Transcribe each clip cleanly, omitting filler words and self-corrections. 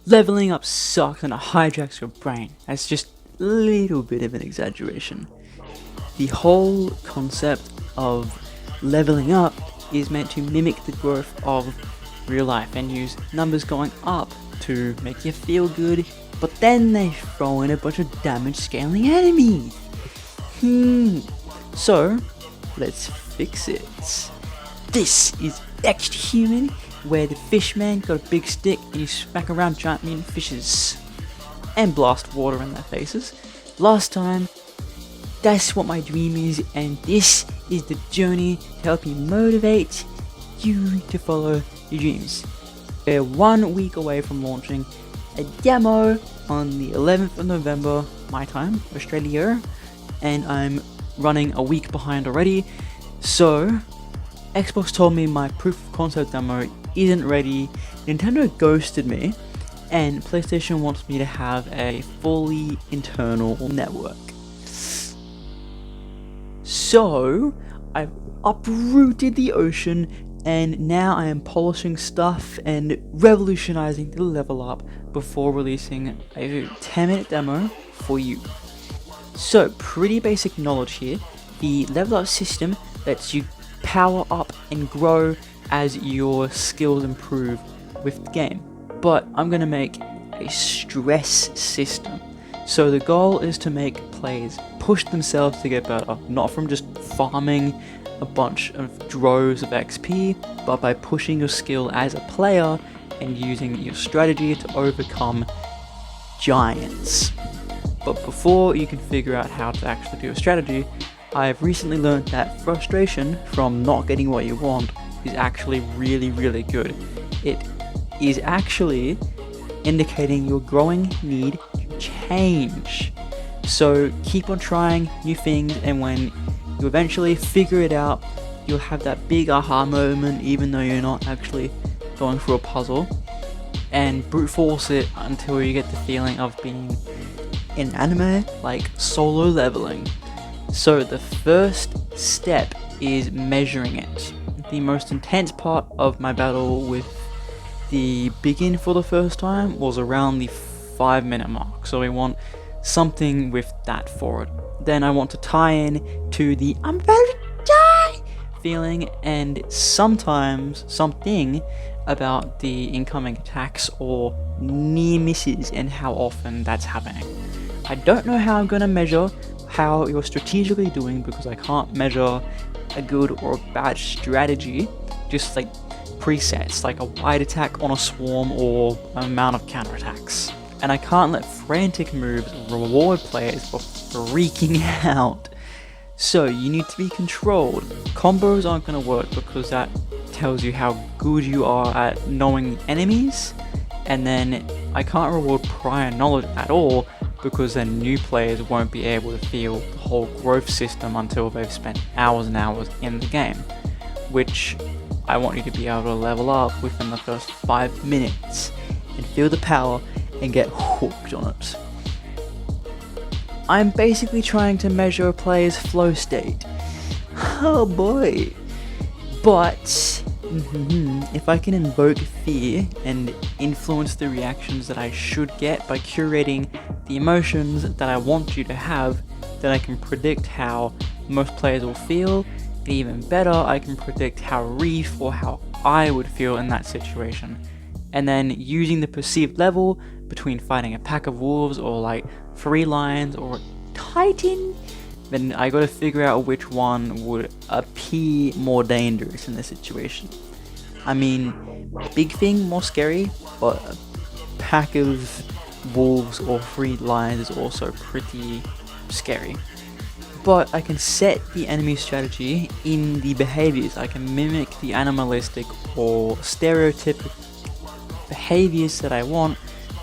Leveling up sucks and it hijacks your brain. That's just a little bit of an exaggeration. The whole concept of leveling up is meant to mimic the growth of real life and use numbers going up to make you feel good, but then they throw in a bunch of damage scaling enemies. So, let's fix it. This is Extra Human, where the fishman got a big stick and you smack around giant mutant fishes and blast water in their faces. Last time, that's what my dream is, and this is the journey to help you motivate you to follow your dreams. We're 1 week away from launching a demo on the 11th of November, my time, Australia, and I'm running a week behind already. So, Xbox told me my proof of concept demo isn't ready, Nintendo ghosted me, and PlayStation wants me to have a fully internal network. So, I've uprooted the ocean, and now I am polishing stuff and revolutionizing the level up before releasing a 10-minute demo for you. So, pretty basic knowledge here. The level up system lets you power up and grow as your skills improve with the game. But I'm going to make a stress system. So the goal is to make players push themselves to get better, not from just farming a bunch of droves of XP, but by pushing your skill as a player and using your strategy to overcome giants. But before you can figure out how to actually do a strategy, I've recently learned that frustration from not getting what you want is actually really good. It is actually indicating your growing need to change. So keep on trying new things, and when you eventually figure it out, you'll have that big aha moment even though you're not actually going through a puzzle, and brute force it until you get the feeling of being in anime like solo leveling. So the first step is measuring it. The most intense part of my battle with the begin for the first time was around the 5-minute mark, so we want something with that for it. Then I want to tie in to the I'm about to die feeling, and sometimes something about the incoming attacks or near misses and how often that's happening. I don't know how I'm going to measure how you're strategically doing because I can't measure a good or a bad strategy, just like presets like a wide attack on a swarm or an amount of counterattacks. And I can't let frantic moves reward players for freaking out. So you need to be controlled. Combos aren't going to work because that tells you how good you are at knowing the enemies, and then I can't reward prior knowledge at all because then new players won't be able to feel the whole growth system until they've spent hours and hours in the game, which I want you to be able to level up within the first 5 minutes and feel the power and get hooked on it. I'm basically trying to measure a player's flow state. Oh boy. But if I can invoke fear and influence the reactions that I should get by curating the emotions that I want you to have, then I can predict how most players will feel, and even better, I can predict how Reef or how I would feel in that situation. And then using the perceived level between fighting a pack of wolves or like 3 lions or a titan, then I gotta figure out which one would appear more dangerous in this situation. I mean, big thing more scary, but a pack of wolves or 3 lions is also pretty scary. But I can set the enemy strategy in the behaviors. I can mimic the animalistic or stereotypic behaviors that I want,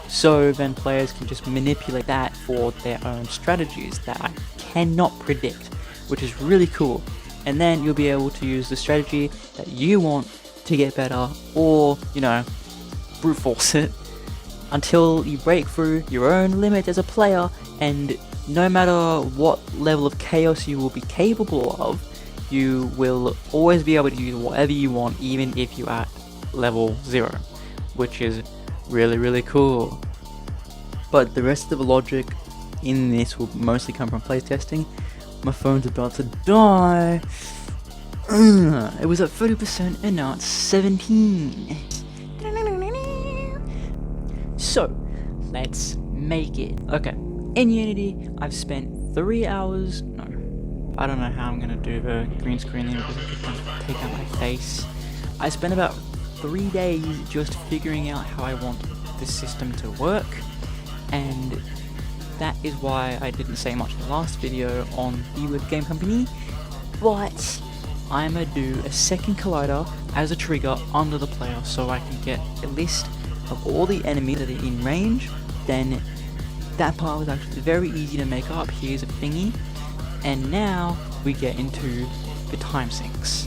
so then players can just manipulate that for their own strategies that I cannot predict, which is really cool. And then you'll be able to use the strategy that you want to get better, or, brute force it until you break through your own limit as a player, and no matter what level of chaos you will be capable of, you will always be able to use whatever you want even if you're at level 0, which is really cool. But the rest of the logic in this will mostly come from playtesting. My phone's about to die. It was at 30% and now it's 17. So, let's make it. Okay, in Unity, I've spent 3 hours. No, I don't know how I'm gonna do the green screen thing because I just want to take out my face. I spent about 3 days just figuring out how I want this system to work, and that is why I didn't say much in the last video on the Word Game Company, but I'm gonna do a second collider as a trigger under the player so I can get a list of all the enemies that are in range. Then that part was actually very easy to make up. Here's a thingy, and now we get into the time sinks.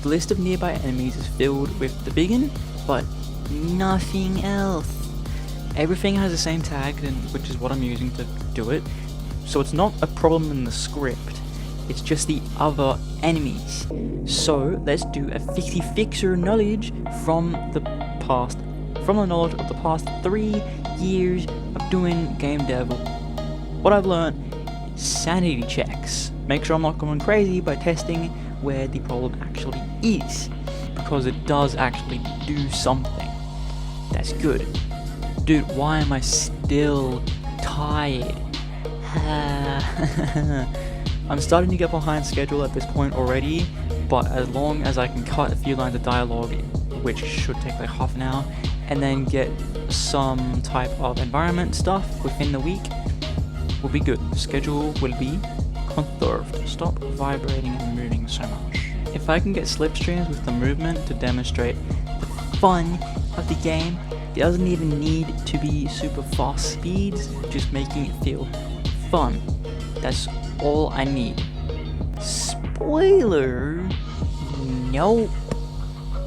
The list of nearby enemies is filled with the biggin, but nothing else. Everything has the same tag, which is what I'm using to do it, so it's not a problem in the script, it's just the other enemies. So let's do a fixer knowledge from the past, from the knowledge of the past 3 years of doing game dev. What I've learned is sanity checks. Make sure I'm not going crazy by testing where the problem actually is, because it does actually do something. That's good. Dude, why am I still tired? I'm starting to get behind schedule at this point already, but as long as I can cut a few lines of dialogue, which should take like half an hour, and then get some type of environment stuff within the week, will be good. Schedule will be conserved. Stop vibrating and moving so much. If I can get slipstreams with the movement to demonstrate the fun of the game, it doesn't even need to be super fast speeds, just making it feel fun. That's all I need. Spoiler? Nope.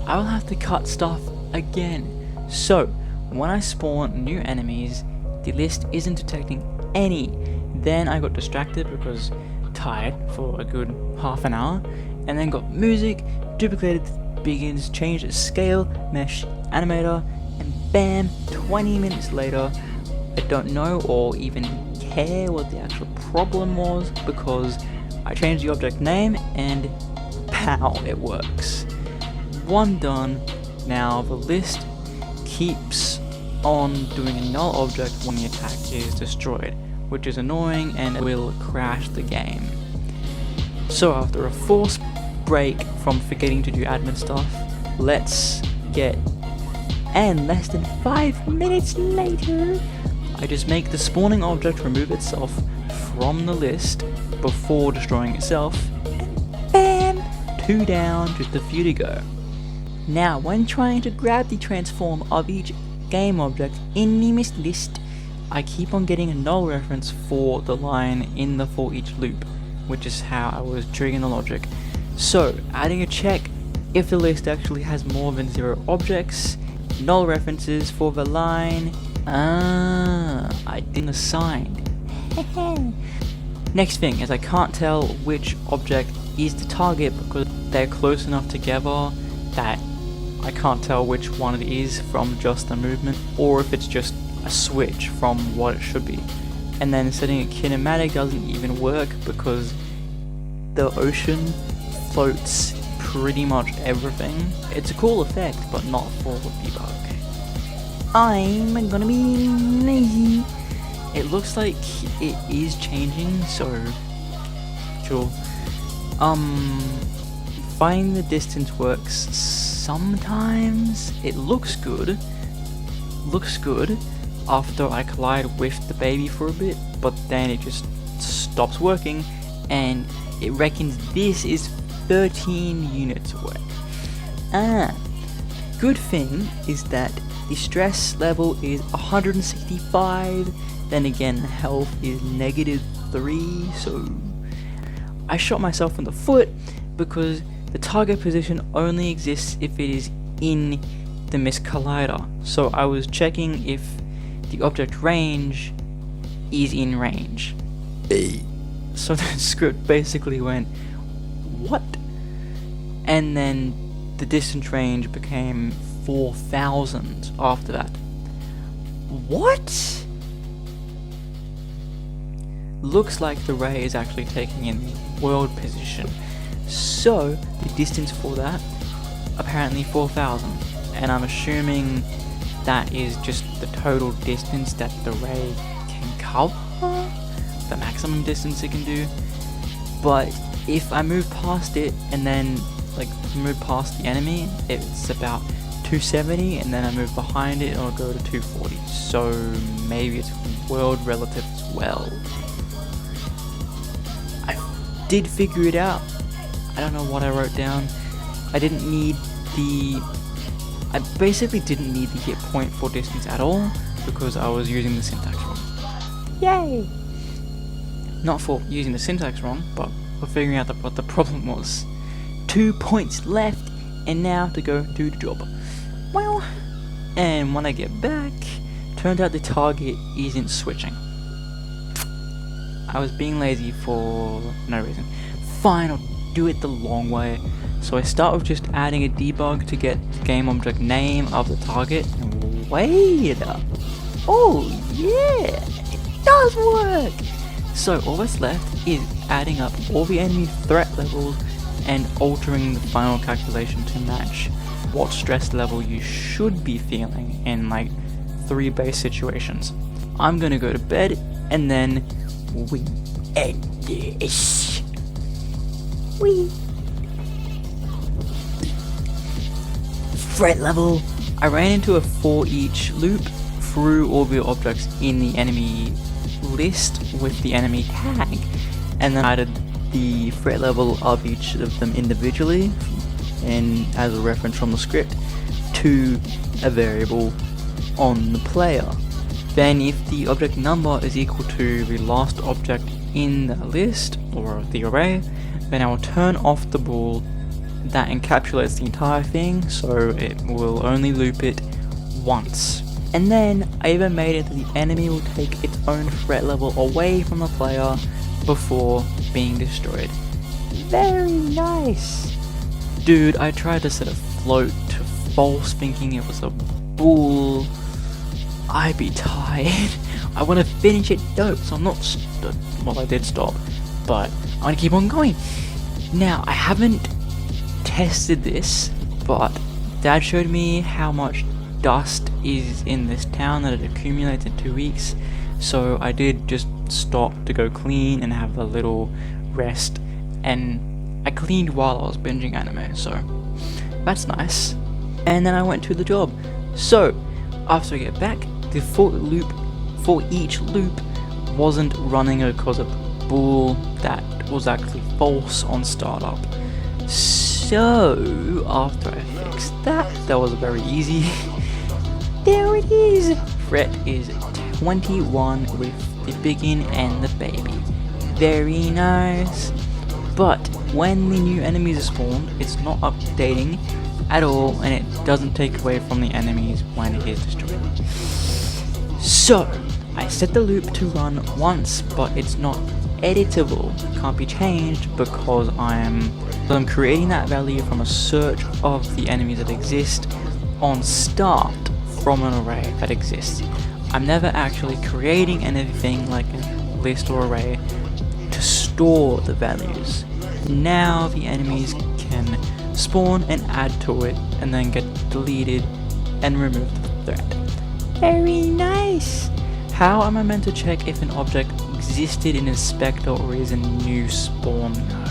I will have to cut stuff again. So, when I spawn new enemies, the list isn't detecting any. Then I got distracted because tired for a good half an hour, and then got music, duplicated begins, changed its scale, mesh, animator, and bam, 20 minutes later, I don't know or even care what the actual problem was, because I changed the object name and pow, it works. One done. Now the list keeps on doing a null object when the attack is destroyed, which is annoying and will crash the game. So after a forced break from forgetting to do admin stuff, let's get, and less than 5 minutes later, I just make the spawning object remove itself from the list before destroying itself, and bam, 2 down, just a few to go. Now when trying to grab the transform of each game object in the missed list, I keep on getting a null reference for the line in the for each loop, which is how I was triggering the logic. So adding a check if the list actually has more than 0 objects, null references for the line. I didn't assign. Next thing is I can't tell which object is the target because they're close enough together that I can't tell which one it is from just the movement, or if it's just a switch from what it should be. And then setting a kinematic doesn't even work because the ocean floats pretty much everything. It's a cool effect, but not for debug. I'm gonna be lazy. It looks like it is changing, so sure. Finding the distance works sometimes. It looks good after I collide with the baby for a bit, but then it just stops working and it reckons this is 13 units away. Good thing is that the stress level is 165, then again health is -3, so I shot myself in the foot because the target position only exists if it is in the missed collider. So I was checking if the object range is in range. So the script basically went, what? And then the distance range became 4,000 after that. What? Looks like the ray is actually taking in world position. So the distance for that, apparently 4,000. And I'm assuming that is just the total distance that the ray can cover, the maximum distance it can do. But if I move past it and then like move past the enemy, it's about 270, and then I move behind it, it'll go to 240. So maybe it's world relative as well. I did figure it out. I don't know what I wrote down. I basically didn't need the hit point for distance at all because I was using the syntax wrong. Yay! Not for using the syntax wrong, but for figuring out what the problem was. 2 points left, and now to go do the job. Well, and when I get back, turned out the target isn't switching. I was being lazy for no reason. Fine, I'll do it the long way. So I start with just adding a debug to get the game object name of the target, and wait up. Oh yeah, it does work! So all that's left is adding up all the enemy threat levels and altering the final calculation to match what stress level you should be feeling in like 3 base situations. I'm gonna go to bed and then we end this. We threat level. I ran into a for each loop through all the objects in the enemy list with the enemy tag, and then added the threat level of each of them individually and as a reference from the script to a variable on the player. Then if the object number is equal to the last object in the list or the array, then I will turn off the bool that encapsulates the entire thing, so it will only loop it once. And then I even made it that the enemy will take its own threat level away from the player before being destroyed. Very nice! Dude, I tried to set a float to false thinking it was a bool. I be tired. I want to finish it dope, so I'm not well, I did stop, but I'm gonna keep on going. Now, I haven't tested this, but Dad showed me how much dust is in this town that it accumulates in 2 weeks, so I did just stop to go clean and have a little rest, and I cleaned while I was binging anime, so that's nice. And then I went to the job. So after I get back, the for each loop wasn't running because of the bool that was actually false on startup. So after I fixed that was very easy. There it is! Threat is 21 with the begin and the baby. Very nice. But when the new enemies are spawned, it's not updating at all, and it doesn't take away from the enemies when it is destroyed. So I set the loop to run once, but it's not editable. It can't be changed because I'm creating that value from a search of the enemies that exist on start from an array that exists. I'm never actually creating anything like a list or array to store the values. Now the enemies can spawn and add to it and then get deleted and remove the threat. Very nice! How am I meant to check if an object existed in Inspector or is a new spawn? No.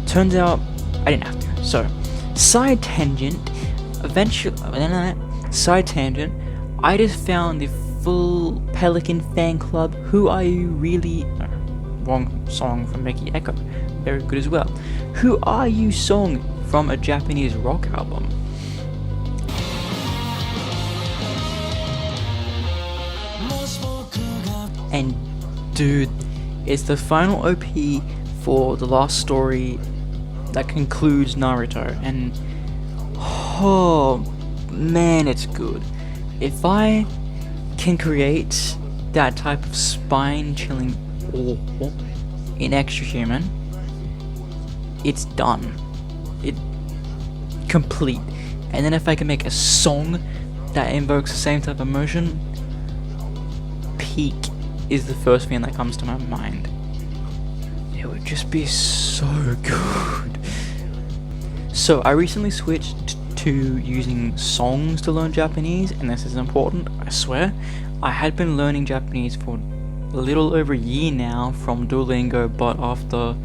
Turns out I didn't have to. So, side tangent, I just found the full Pelican fan club. Who Are You Really? No, wrong song from Mickey Echo. Very good as well. Who Are You song from a Japanese rock album. And dude, it's the final OP for the last story that concludes Naruto, and oh man, it's good. If I can create that type of spine-chilling awe in Extra Human, it's done. It complete. And then if I can make a song that invokes the same type of emotion, peak is the first thing that comes to my mind. It would just be so good. So I recently switched to using songs to learn Japanese, and this is important, I swear. I had been learning Japanese for a little over a year now from Duolingo, but after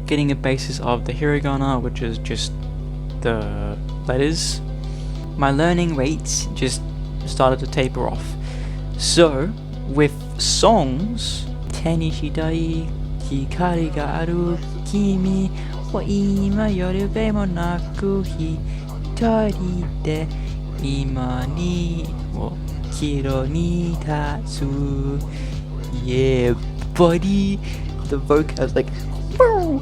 getting a basis of the hiragana, which is just the letters, my learning rates just started to taper off. So with songs, Teni shidai hikari ga aru kimi wa ima yorube mo naku hitari de ima ni wo kiro ni tatsu. Yeah, buddy. The vocab was like, woo!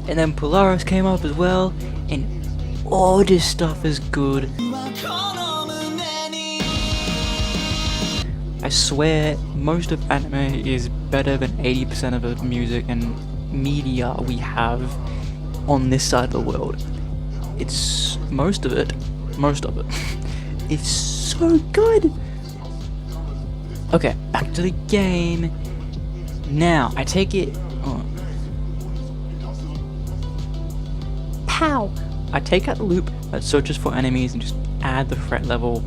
And then Polaris came up as well, and all this stuff is good. I swear, most of anime is better than 80% of the music and media we have on this side of the world. It's most of it. It's so good. Okay, back to the game. Now, I take it... Pow! I take out the loop that searches for enemies and just add the threat level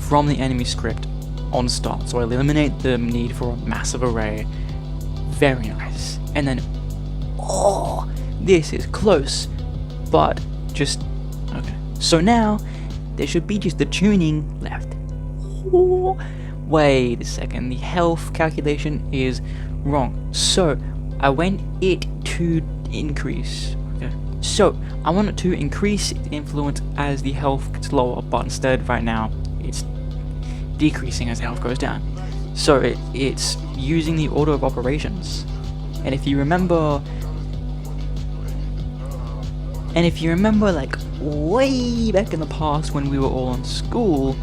from the enemy script on start. So I eliminate the need for a massive array. Very nice. And then... Oh! This is close. But just... Okay. So now, there should be just the tuning left. Oh. Wait a second, the health calculation is wrong. So, I want it to increase. Okay. So, I want it to increase the influence as the health gets lower, but instead, right now, it's decreasing as the health goes down. So, it's using the order of operations. And if you remember, like, way back in the past when we were all in school,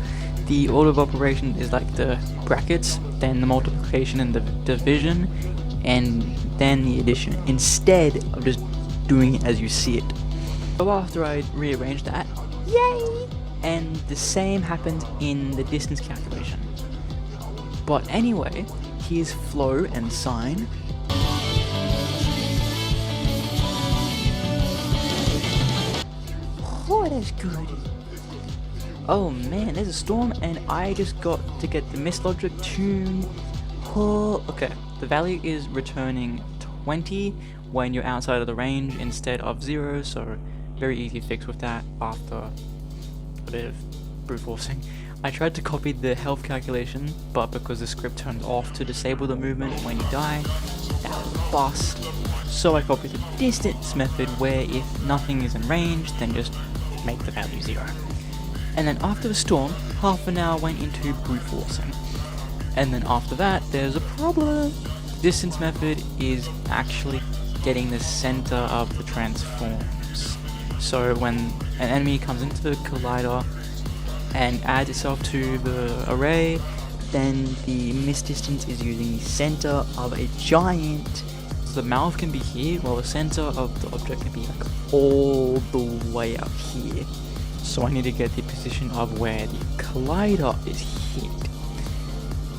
the order of operation is like the brackets, then the multiplication and the division, and then the addition, instead of just doing it as you see it. So after I rearranged that, yay! And the same happened in the distance calculation. But anyway, here's flow and sine. Oh, that's good. Oh man, there's a storm and I just got to get the mist logic tune. Oh, okay. The value is returning 20 when you're outside of the range instead of 0, so very easy fix with that after a bit of brute forcing. I tried to copy the health calculation, but because the script turned off to disable the movement when you die, that was a bust. So I copied the distance method where if nothing is in range, then just make the value 0. And then after the storm, half an hour went into brute forcing. And then after that, there's a problem. Distance method is actually getting the center of the transforms. So when an enemy comes into the collider and adds itself to the array, then the mist distance is using the center of a giant. So the mouth can be here, while the center of the object can be like all the way up here. So I need to get the position of where the collider is hit.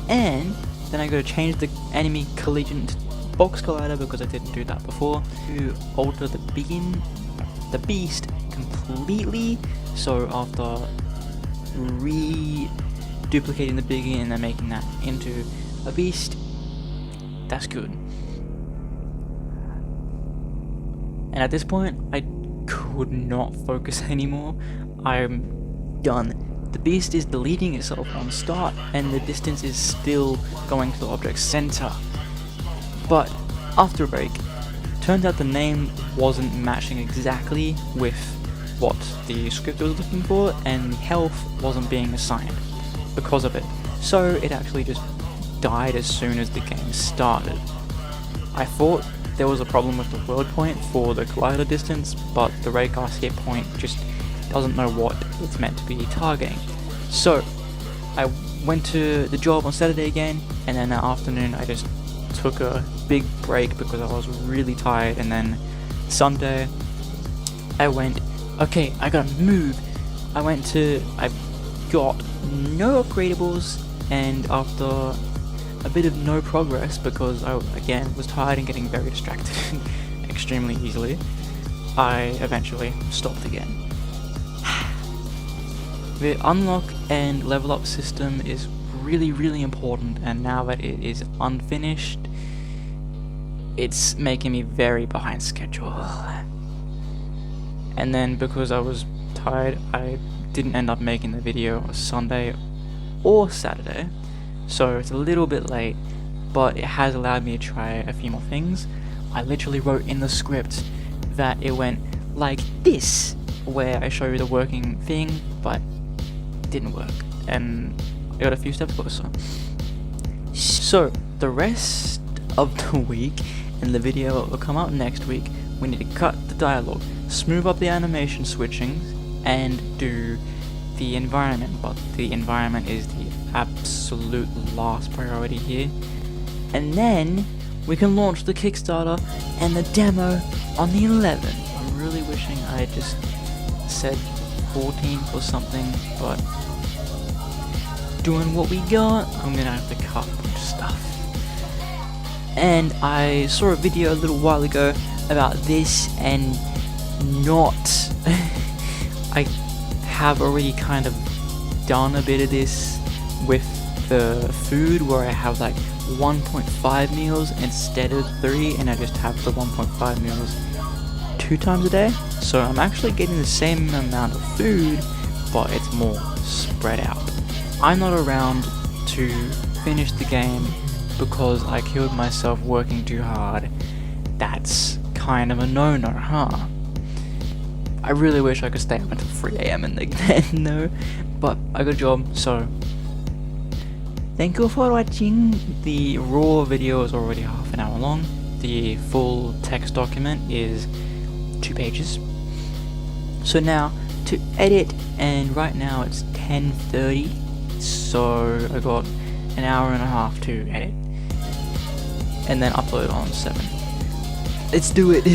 And then I gotta change the enemy collision to box collider because I didn't do that before, to alter the beast completely. So after duplicating the begin and then making that into a beast, that's good. And at this point, I could not focus anymore. I'm done. The beast is deleting itself on start and the distance is still going to the object's center. But after a break, turns out the name wasn't matching exactly with what the script was looking for, and the health wasn't being assigned because of it. So it actually just died as soon as the game started. I thought there was a problem with the word point for the collider distance, but the raycast hit point just doesn't know what it's meant to be targeting. So I went to the job on Saturday again, and then that afternoon I just took a big break because I was really tired, and then Sunday I went, okay, I gotta move. I got no upgradables, and after a bit of no progress, because I, again, was tired and getting very distracted extremely easily, I eventually stopped again. The unlock and level up system is really important, and now that it is unfinished, it's making me very behind schedule. And then because I was tired, I didn't end up making the video Sunday or Saturday, so it's a little bit late, but it has allowed me to try a few more things. I literally wrote in the script that it went like this, where I show you the working thing, but it didn't work, and I got a few steps closer. So the rest of the week, and the video will come out next week, we need to cut the dialogue, smooth up the animation switching, and do the environment, but the environment is the absolute last priority here. And then we can launch the Kickstarter and the demo on the 11th. I'm really wishing I had just said 14th or something, but doing what we got, I'm gonna have to cut a bunch of stuff. And I saw a video a little while ago about this, and not I have already kind of done a bit of this with the food, where I have like 1.5 meals instead of 3, and I just have the 1.5 meals 2 times a day. So I'm actually getting the same amount of food, but it's more spread out. I'm not around to finish the game because I killed myself working too hard. That's kind of a no-no, huh? I really wish I could stay up until 3 AM and then no, but I got a job, so thank you for watching. The raw video is already half an hour long. The full text document is 2 pages. So now to edit, and right now it's 10:30, so I got an hour and a half to edit, and then upload on 7. Let's do it.